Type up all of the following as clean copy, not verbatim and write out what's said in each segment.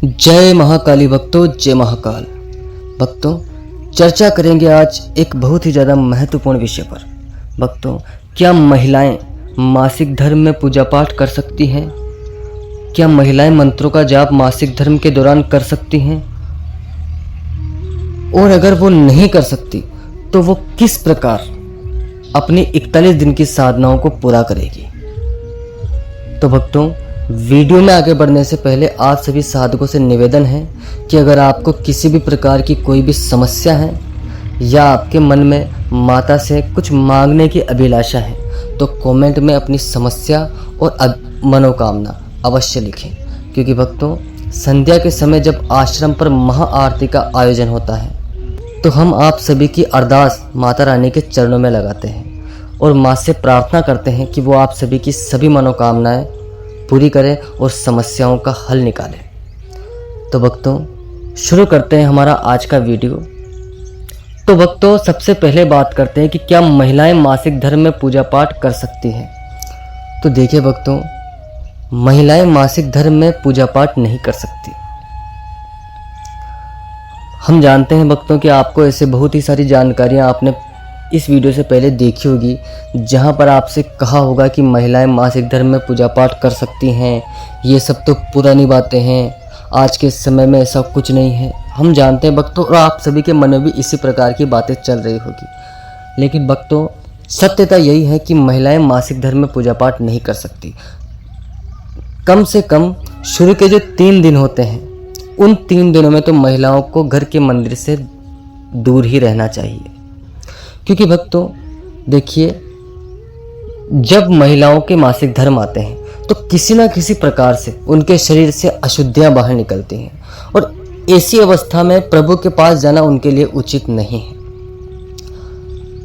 जय महाकाली भक्तों, जय महाकाल भक्तों। चर्चा करेंगे आज एक बहुत ही ज़्यादा महत्वपूर्ण विषय पर। भक्तों, क्या महिलाएं मासिक धर्म में पूजा पाठ कर सकती हैं? क्या महिलाएं मंत्रों का जाप मासिक धर्म के दौरान कर सकती हैं? और अगर वो नहीं कर सकती तो वो किस प्रकार अपनी 41 दिन की साधनाओं को पूरा करेगी? तो भक्तों, वीडियो में आगे बढ़ने से पहले आप सभी साधकों से निवेदन है कि अगर आपको किसी भी प्रकार की कोई भी समस्या है या आपके मन में माता से कुछ मांगने की अभिलाषा है तो कमेंट में अपनी समस्या और मनोकामना अवश्य लिखें। क्योंकि भक्तों, संध्या के समय जब आश्रम पर महाआरती का आयोजन होता है तो हम आप सभी की अरदास माता रानी के चरणों में लगाते हैं और माँ से प्रार्थना करते हैं कि वो आप सभी की सभी मनोकामनाएं पूरी करें और समस्याओं का हल निकालें। तो भक्तों, शुरू करते हैं हमारा आज का वीडियो। तो भक्तों, सबसे पहले बात करते हैं कि क्या महिलाएं मासिक धर्म में पूजा पाठ कर सकती हैं? तो देखिए भक्तों, महिलाएं मासिक धर्म में पूजा पाठ नहीं कर सकती। हम जानते हैं भक्तों कि आपको ऐसे बहुत ही सारी जानकारियां आपने इस वीडियो से पहले देखी होगी जहां पर आपसे कहा होगा कि महिलाएं मासिक धर्म में पूजा पाठ कर सकती हैं। ये सब तो पुरानी बातें हैं, आज के समय में ऐसा कुछ नहीं है। हम जानते हैं भक्तों, और आप सभी के मन में भी इसी प्रकार की बातें चल रही होगी। लेकिन भक्तों, सत्यता यही है कि महिलाएं मासिक धर्म में पूजा पाठ नहीं कर सकती। कम से कम शुरू के जो 3 दिन होते हैं उन 3 दिनों में तो महिलाओं को घर के मंदिर से दूर ही रहना चाहिए। क्योंकि भक्तों देखिए, जब महिलाओं के मासिक धर्म आते हैं तो किसी ना किसी प्रकार से उनके शरीर से अशुद्धियां बाहर निकलती हैं और ऐसी अवस्था में प्रभु के पास जाना उनके लिए उचित नहीं है।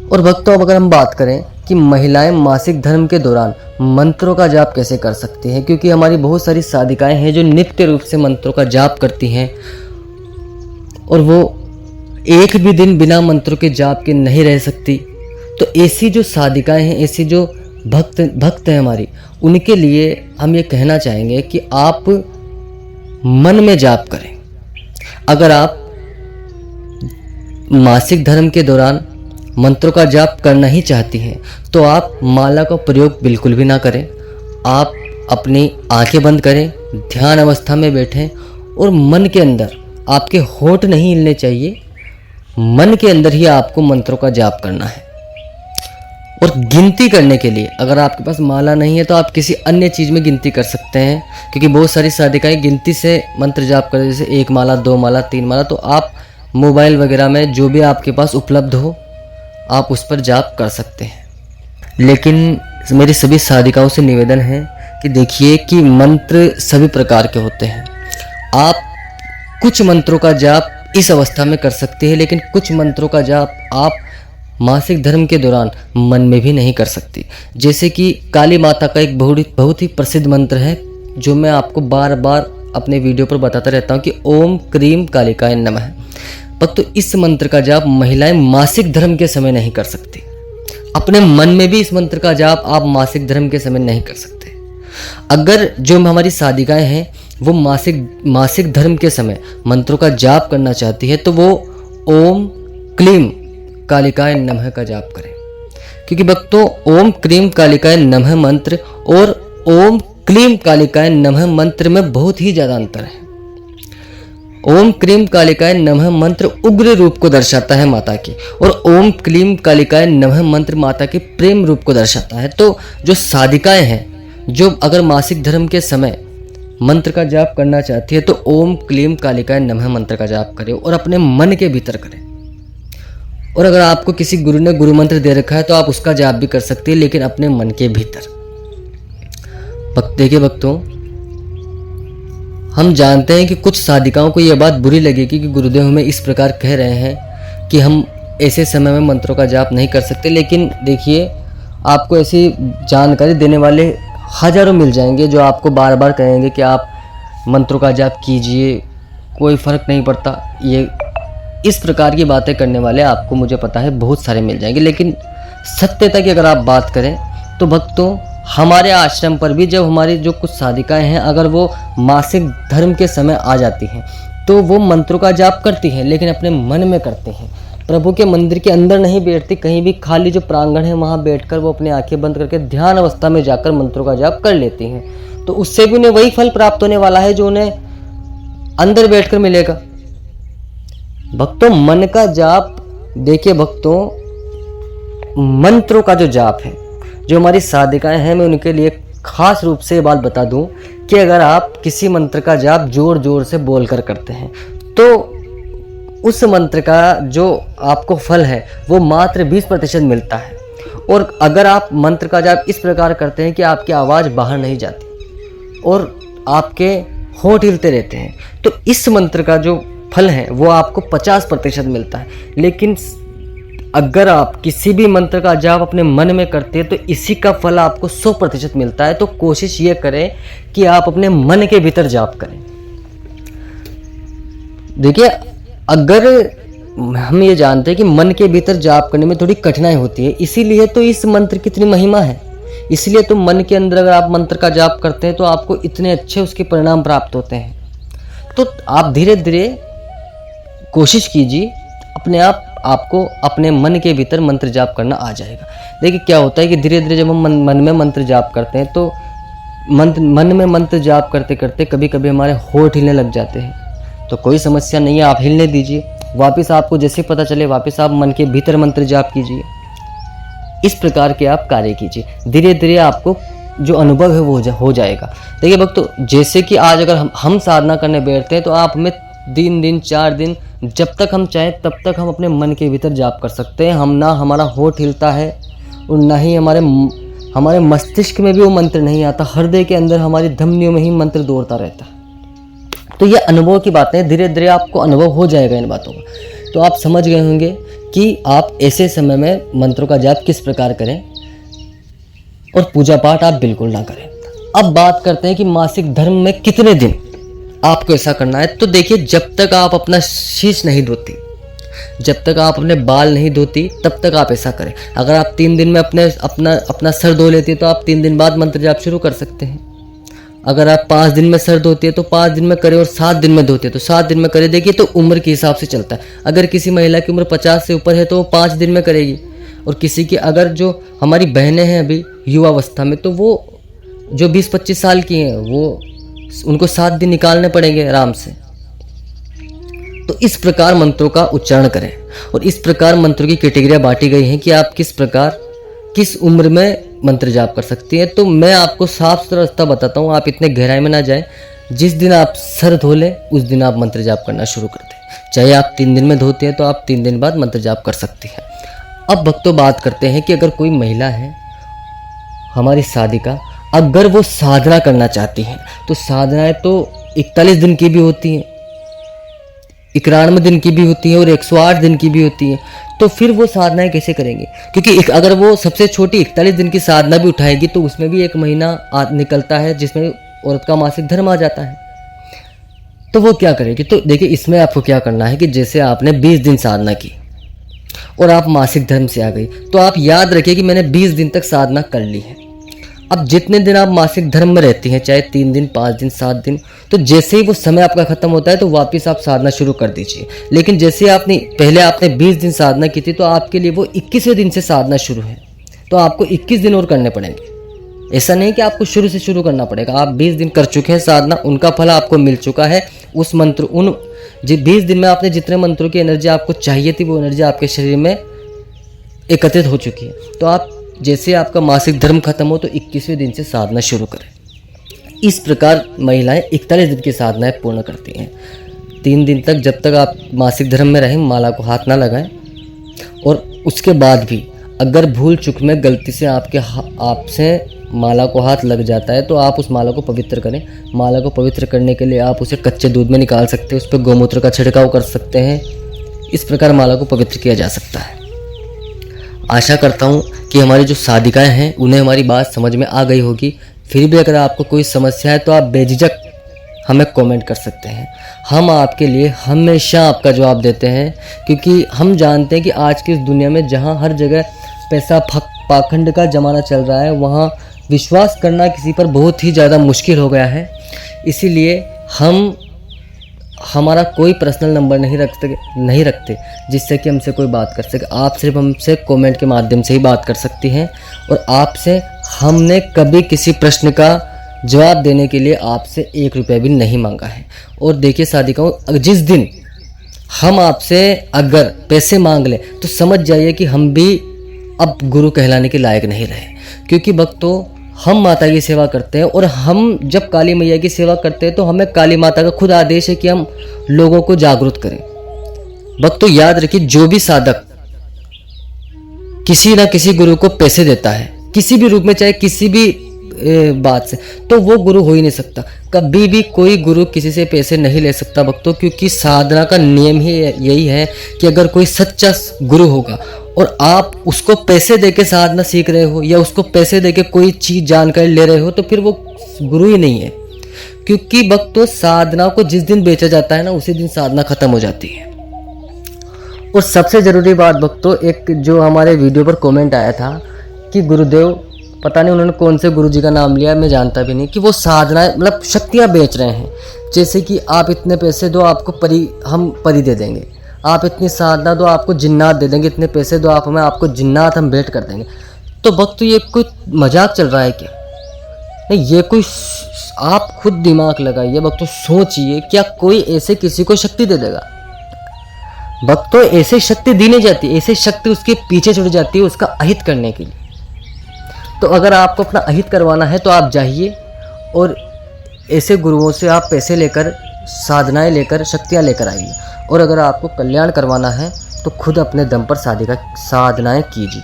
और भक्तों, अब अगर हम बात करें कि महिलाएं मासिक धर्म के दौरान मंत्रों का जाप कैसे कर सकती हैं, क्योंकि हमारी बहुत सारी साधिकाएं हैं जो नित्य रूप से मंत्रों का जाप करती हैं और वो एक भी दिन बिना मंत्रों के जाप के नहीं रह सकती। तो ऐसी जो साधिकाएं हैं, ऐसी जो भक्त हैं हमारी, उनके लिए हम ये कहना चाहेंगे कि आप मन में जाप करें। अगर आप मासिक धर्म के दौरान मंत्रों का जाप करना ही चाहती हैं तो आप माला का प्रयोग बिल्कुल भी ना करें। आप अपनी आंखें बंद करें, ध्यान अवस्था में बैठें और मन के अंदर, आपके होंठ नहीं हिलने चाहिए, मन के अंदर ही आपको मंत्रों का जाप करना है। और गिनती करने के लिए अगर आपके पास माला नहीं है तो आप किसी अन्य चीज़ में गिनती कर सकते हैं। क्योंकि बहुत सारी साधिकाएं गिनती से मंत्र जाप करते, जैसे 1 माला, 2 माला, 3 माला। तो आप मोबाइल वगैरह में जो भी आपके पास उपलब्ध हो आप उस पर जाप कर सकते हैं। लेकिन मेरी सभी साधिकाओं से निवेदन है कि देखिए कि मंत्र सभी प्रकार के होते हैं। आप कुछ मंत्रों का जाप इस अवस्था में कर सकते हैं, लेकिन कुछ मंत्रों का जाप आप मासिक धर्म के दौरान मन में भी नहीं कर सकती। जैसे कि काली माता का एक बहुत ही प्रसिद्ध मंत्र है जो मैं आपको बार बार अपने वीडियो पर बताता रहता हूँ कि ओम क्रीम कालिकाय नमः। तो इस मंत्र का जाप महिलाएं मासिक धर्म के समय नहीं कर सकती। अपने मन में भी इस मंत्र का जाप आप मासिक धर्म के समय नहीं कर सकते। अगर जो हमारी साधिकाएं हैं वो मासिक धर्म के समय मंत्रों का जाप करना चाहती है तो वो ओम क्लीम कालिकाय नमः का जाप करें। क्योंकि भक्तों, ओम क्लीम कालिकाय नमः मंत्र और ओम क्लीम कालिकाय नमः मंत्र में बहुत ही ज़्यादा अंतर है। ओम क्लीम कालिकाय नमः मंत्र उग्र रूप को दर्शाता है माता की, और ओम क्लीम कालिकाय नमः मंत्र माता के प्रेम रूप को दर्शाता है। तो जो साधिकाएं हैं जो अगर मासिक धर्म के समय मंत्र का जाप करना चाहती है तो ओम क्लीम कालिकाय नमः मंत्र का जाप करें और अपने मन के भीतर करें। और अगर आपको किसी गुरु ने गुरु मंत्र दे रखा है तो आप उसका जाप भी कर सकते हैं, लेकिन अपने मन के भीतर। देखिए भक्तों, हम जानते हैं कि कुछ साधिकाओं को यह बात बुरी लगेगी कि गुरुदेव हमें इस प्रकार कह रहे हैं कि हम ऐसे समय में मंत्रों का जाप नहीं कर सकते। लेकिन देखिए, आपको ऐसी जानकारी देने वाले हजारों मिल जाएंगे जो आपको बार बार कहेंगे कि आप मंत्रों का जाप कीजिए, कोई फ़र्क नहीं पड़ता। ये इस प्रकार की बातें करने वाले आपको, मुझे पता है, बहुत सारे मिल जाएंगे। लेकिन सत्यता की अगर आप बात करें तो भक्तों, हमारे आश्रम पर भी जब हमारी जो कुछ साधिकाएं हैं, अगर वो मासिक धर्म के समय आ जाती हैं तो वो मंत्रों का जाप करती हैं, लेकिन अपने मन में करती हैं। प्रभु के मंदिर के अंदर नहीं बैठती, कहीं भी खाली जो प्रांगण है वहाँ बैठकर वो अपनी आंखें बंद करके ध्यान अवस्था में जाकर मंत्रों का जाप कर लेती हैं। तो उससे भी उन्हें वही फल प्राप्त होने वाला है जो उन्हें अंदर बैठकर मिलेगा। भक्तों, मन का जाप, देखिए भक्तों, मंत्रों का जो जाप है, जो हमारी साधिकाएं हैं, मैं उनके लिए खास रूप से ये बात बता दूं कि अगर आप किसी मंत्र का जाप जोर जोर से बोलकर करते हैं तो उस मंत्र का जो आपको फल है वो मात्र 20% मिलता है। और अगर आप मंत्र का जाप इस प्रकार करते हैं कि आपकी आवाज़ बाहर नहीं जाती और आपके होंठ हिलते रहते हैं, तो इस मंत्र का जो फल है वो आपको 50% मिलता है। लेकिन अगर आप किसी भी मंत्र का जाप अपने मन में करते हैं तो इसी का फल आपको 100% मिलता है। तो कोशिश ये करें कि आप अपने मन के भीतर जाप करें। देखिए, अगर हम ये जानते हैं कि मन के भीतर जाप करने में थोड़ी कठिनाई होती है, इसीलिए तो इस मंत्र की इतनी महिमा है। इसलिए तो मन के अंदर अगर आप मंत्र का जाप करते हैं तो आपको इतने अच्छे उसके परिणाम प्राप्त होते हैं। तो आप धीरे धीरे कोशिश कीजिए, अपने आप आपको अपने मन के भीतर मंत्र जाप करना आ जाएगा। देखिए क्या होता है कि धीरे धीरे जब हम मन में मंत्र जाप करते हैं तो मन में मंत्र जाप करते करते कभी कभी हमारे होंठ हिलने लग जाते हैं। तो कोई समस्या नहीं है, आप हिलने दीजिए। वापस आपको जैसे पता चले वापस आप मन के भीतर मंत्र जाप कीजिए। इस प्रकार के आप कार्य कीजिए, धीरे धीरे आपको जो अनुभव है वो हो जाएगा। देखिए भक्तों, जैसे कि आज अगर हम साधना करने बैठते हैं तो आप हमें 3 दिन 4 दिन जब तक हम चाहें तब तक हम अपने मन के भीतर जाप कर सकते हैं। हम ना हमारा होंठ हिलता है और ना ही हमारे मस्तिष्क में भी वो मंत्र नहीं आता, हृदय के अंदर हमारी धमनियों में ही मंत्र दौड़ता रहता है। तो ये अनुभव की बातें, धीरे धीरे आपको अनुभव हो जाएगा इन बातों का। तो आप समझ गए होंगे कि आप ऐसे समय में मंत्रों का जाप किस प्रकार करें और पूजा पाठ आप बिल्कुल ना करें। अब बात करते हैं कि मासिक धर्म में कितने दिन आपको ऐसा करना है। तो देखिए, जब तक आप अपना शीश नहीं धोती, जब तक आप अपने बाल नहीं धोती, तब तक आप ऐसा करें। अगर आप 3 दिन में अपना सर धो लेती है तो आप 3 दिन बाद मंत्र जाप शुरू कर सकते हैं। अगर आप 5 दिन में सर धोती है तो 5 दिन में करें, और 7 दिन में धोती है तो 7 दिन में करें। देखिए, तो उम्र के हिसाब से चलता है। अगर किसी महिला की उम्र 50 से ऊपर है तो वो 5 दिन में करेगी, और किसी की, अगर जो हमारी बहनें हैं अभी युवावस्था में, तो वो जो 20-25 साल की हैं वो उनको 7 दिन निकालने पड़ेंगे आराम से। तो इस प्रकार मंत्रों का उच्चारण करें, और इस प्रकार मंत्रों की कैटेगरियाँ बांटी गई हैं कि आप किस प्रकार किस उम्र में मंत्र जाप कर सकती हैं। तो मैं आपको साफ सुथरा रास्ता बताता हूँ, आप इतने गहराई में ना जाएं। जिस दिन आप सर धो लें उस दिन आप मंत्र जाप करना शुरू कर दें। चाहे आप 3 दिन में धोते हैं तो आप 3 दिन बाद मंत्र जाप कर सकती हैं। अब भक्तों, बात करते हैं कि अगर कोई महिला है हमारी साधिका, अगर वो साधना करना चाहती हैं तो साधनाएं तो 41 दिन की भी होती हैं, 91 दिन की भी होती हैं और 108 दिन की भी होती हैं। तो फिर वो साधनाएं कैसे करेंगे? क्योंकि अगर वो सबसे छोटी 41 दिन की साधना भी उठाएगी तो उसमें भी 1 महीना निकलता है जिसमें औरत का मासिक धर्म आ जाता है। तो वो क्या करेगी? तो देखिए, इसमें आपको क्या करना है कि जैसे आपने 20 दिन साधना की और आप मासिक धर्म से आ गई, तो आप याद रखिए कि मैंने 20 दिन तक साधना कर ली है। अब जितने दिन आप मासिक धर्म में रहती हैं, चाहे 3 दिन 5 दिन 7 दिन, तो जैसे ही वो समय आपका खत्म होता है तो वापस आप साधना शुरू कर दीजिए। लेकिन जैसे आपने 20 दिन साधना की थी तो आपके लिए वो 21वें दिन से साधना शुरू है, तो आपको 21 दिन और करने पड़ेंगे। ऐसा नहीं कि आपको शुरू से शुरू करना पड़ेगा। आप 20 दिन कर चुके हैं साधना, उनका फल आपको मिल चुका है। उस मंत्र 20 दिन में आपने जितने मंत्रों की एनर्जी आपको चाहिए थी वो एनर्जी आपके शरीर में एकत्रित हो चुकी है। तो आप जैसे आपका मासिक धर्म खत्म हो तो 21वें दिन से साधना शुरू करें। इस प्रकार महिलाएं 41 दिन की साधनाएं पूर्ण करती हैं। 3 दिन तक, जब तक आप मासिक धर्म में रहें, माला को हाथ ना लगाएं। और उसके बाद भी अगर भूल चूक में गलती से आपसे माला को हाथ लग जाता है तो आप उस माला को पवित्र करें। माला को पवित्र करने के लिए आप उसे कच्चे दूध में निकाल सकते हैं, उस पर गौमूत्र का छिड़काव कर सकते हैं। इस प्रकार माला को पवित्र किया जा सकता है। आशा करता हूँ कि हमारी जो साधिकाएं हैं उन्हें हमारी बात समझ में आ गई होगी। फिर भी अगर आपको कोई समस्या है तो आप बेझिझक हमें कमेंट कर सकते हैं। हम आपके लिए हमेशा आपका जवाब देते हैं, क्योंकि हम जानते हैं कि आज की इस दुनिया में जहाँ हर जगह पैसा पाखंड का ज़माना चल रहा है, वहाँ विश्वास करना किसी पर बहुत ही ज़्यादा मुश्किल हो गया है। इसीलिए हम हमारा कोई पर्सनल नंबर नहीं रखते जिससे कि हमसे कोई बात कर सके। आप सिर्फ हमसे कमेंट के माध्यम से ही बात कर सकती हैं, और आपसे हमने कभी किसी प्रश्न का जवाब देने के लिए आपसे 1 रुपया भी नहीं मांगा है। और देखिए साधिकाओं, जिस दिन हम आपसे अगर पैसे मांग लें तो समझ जाइए कि हम भी अब गुरु कहलाने के लायक नहीं रहे, क्योंकि भक्तों हम माता की सेवा करते हैं, और हम जब काली मैया की सेवा करते हैं तो हमें काली माता का खुद आदेश है कि हम लोगों को जागरूक करें। भक्तों याद रखिए, जो भी साधक किसी ना किसी गुरु को पैसे देता है किसी भी रूप में, चाहे किसी भी बात से, तो वो गुरु हो ही नहीं सकता। कभी भी कोई गुरु किसी से पैसे नहीं ले सकता भक्तों, क्योंकि साधना का नियम ही यही है कि अगर कोई सच्चा गुरु होगा और आप उसको पैसे देके साधना सीख रहे हो या उसको पैसे देके कोई चीज़ जानकारी ले रहे हो, तो फिर वो गुरु ही नहीं है। क्योंकि भक्तों साधना को जिस दिन बेचा जाता है ना, उसी दिन साधना खत्म हो जाती है। और सबसे ज़रूरी बात भक्तों, एक जो हमारे वीडियो पर कमेंट आया था कि गुरुदेव, पता नहीं उन्होंने कौन से गुरु जी का नाम लिया, मैं जानता भी नहीं, कि वो साधना मतलब शक्तियाँ बेच रहे हैं। जैसे कि आप इतने पैसे दो, आपको हम परी दे देंगे, आप इतनी साधना दो, आपको जिन्नात दे देंगे, इतने पैसे दो आप हमें, आपको जिन्नात हम भेंट कर देंगे। तो भक्त ये कोई मजाक चल रहा है क्या? नहीं, ये कोई, आप खुद दिमाग लगाइए भक्तों, सोचिए, क्या कोई ऐसे किसी को शक्ति दे देगा? भक्तों ऐसे शक्ति दी नहीं जाती, ऐसे शक्ति उसके पीछे छुड़ जाती है उसका अहित करने के लिए। तो अगर आपको अपना अहित करवाना है तो आप जाइए और ऐसे गुरुओं से आप पैसे लेकर, साधनाएं लेकर, शक्तियाँ लेकर आइए। और अगर आपको कल्याण करवाना है तो खुद अपने दम पर साधनाएं कीजिए।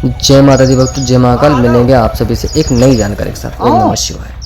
जय माता दी भक्त, जय महाकाल। मिलेंगे आप सभी से एक नई जानकारी के साथ। ओम नमः शिवाय।